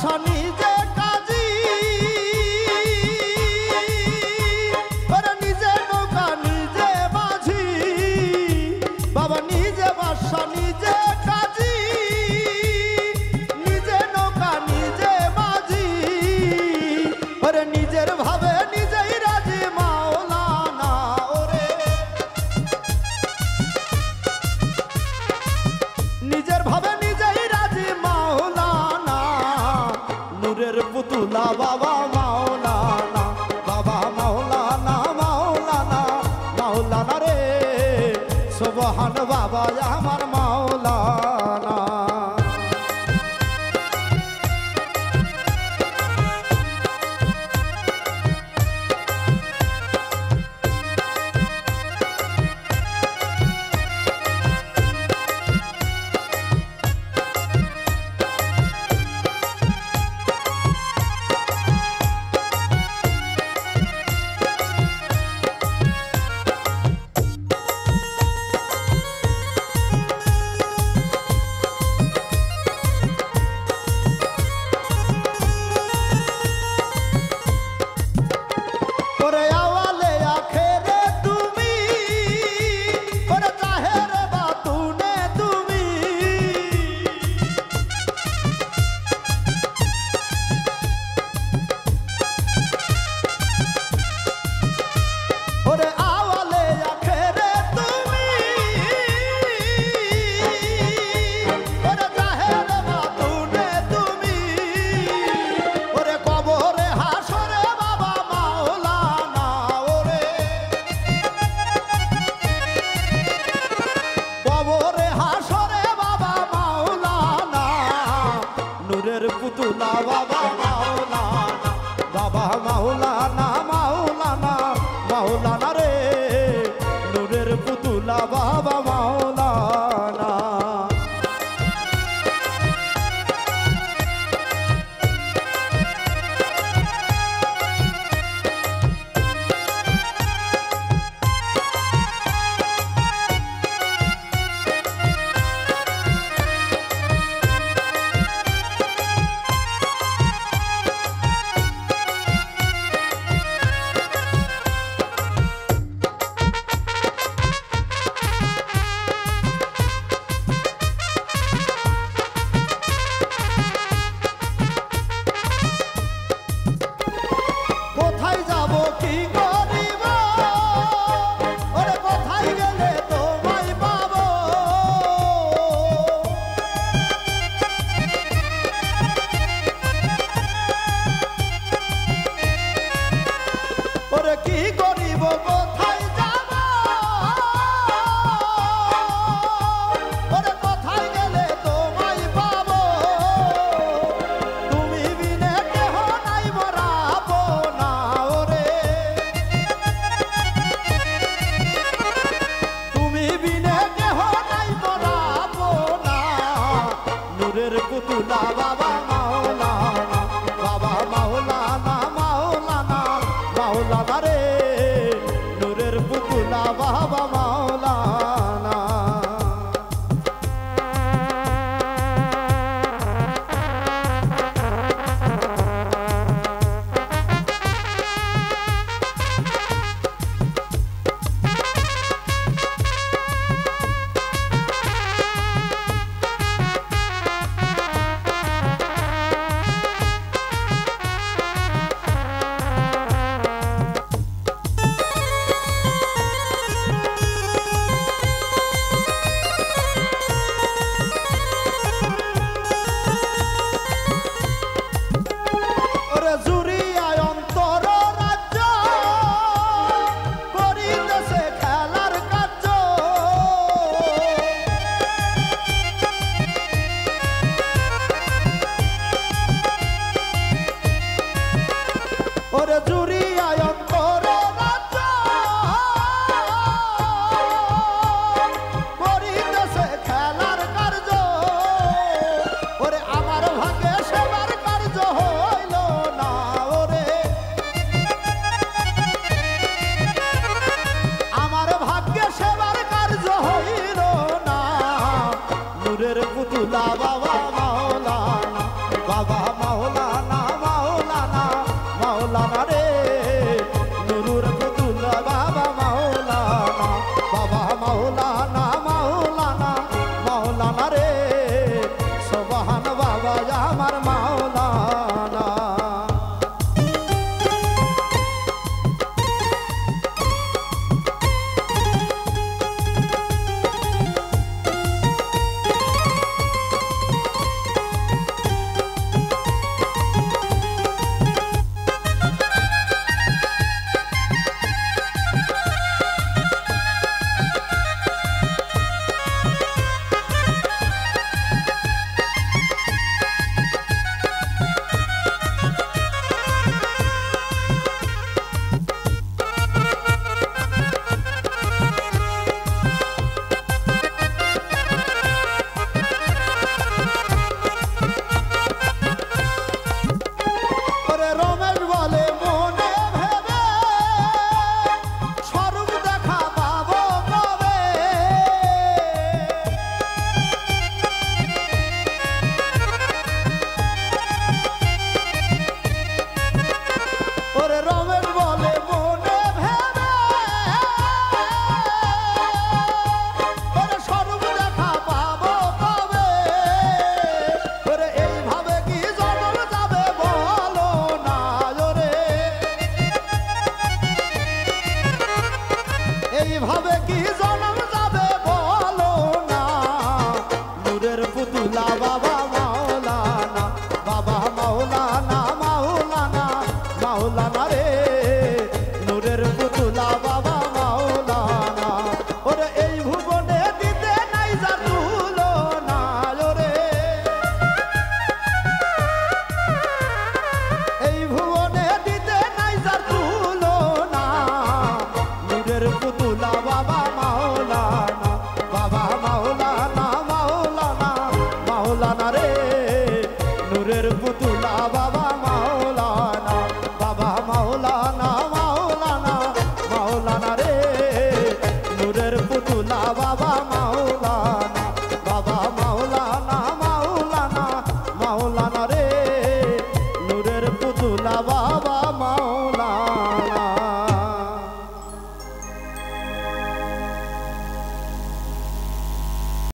বাদশা নিজে কাজী, ওরে নিজে নৌকা নিজে মাঝি, বাবা নিজে বাদশা নিজে কাজী, নিজে নৌকা নিজে মাঝি, ওরে নিজের ভাবে নিজেই রাজি মাওলানা। ওরে নিজের ভাবে নিজেই রাজি মাওলানা, নূরের পুতুলা বাবা মাওলানা, বাবা মাওলানা মাওলানা মাওলানা রে, সুবহান বাবা আমার মাওলানা। পুতুলা বাবা মাওলানা, বাবা মাওলানা মাওলানা মাওলানা রে, নূরের পুতুলা বাবা মাওলানা। কোথায় যাব কি করিব, ওরে কোথায় গেলে তোমায় পাবো, ওরে কি করিব কোথায় যাব, ওরে কোথায় গেলে তোমায় পাবো, তুমি বিনে কেহ নাই মরাবো না। ওরে তুমি বিনে কেহ নাই মরাবো না, নূরের পুতুলা বাবা মাওলানা, বাবা মাওলানা মাওলানা মাওলানা রে, নূরের পুতুলা বাবা মাওলানা। ওরে জুরিয়া অন্তর রাজ্য করিতেছে খেলার কার্য, ওরে আমার ভাগ্যে সেবার কার্য হইল না। ওরে আমার ভাগ্যে সেবার কার্য হইল না, নূরের পুতুলা বাবা মাওলানা, বাবা মাওলানা কি জনম যাবে বলো না নূরের পুতুলা বাবা মাওলানা বাবা মাওলানা মাওলানা মাওলানা রে নূরের পুতুলা বাবা মাওলানা ওরে এই ভুবনে দিতে নাই যা তুলনা ওরে এই ভুবনে দিতে নাই যা তুলনা নূরের পুতুলা বাবা মাওলানা বাবা মাওলানা মাওলানা মাওলানা রে নূরের পুতুলা বাবা মাওলানা বাবা মাওলানা মাওলানা মাওলানা রে নূরের পুতুলা বাবা মাওলানা বাবা মাওলানা মাওলানা মাওলানা রে নূরের পুতুলা বাবা মাওলানা